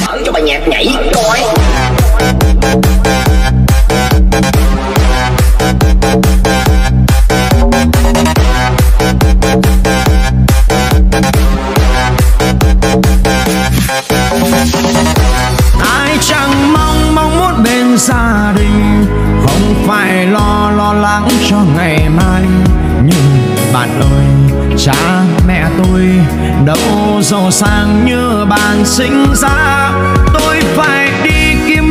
mở cho bài nhạc nhảy coi. Ai chẳng mong muốn bên gia đình, không phải lo lắng cho ngày mai. Nhưng bạn ơi, cha mẹ tôi đâu giàu sang như bạn sinh ra. Tôi phải đi kiếm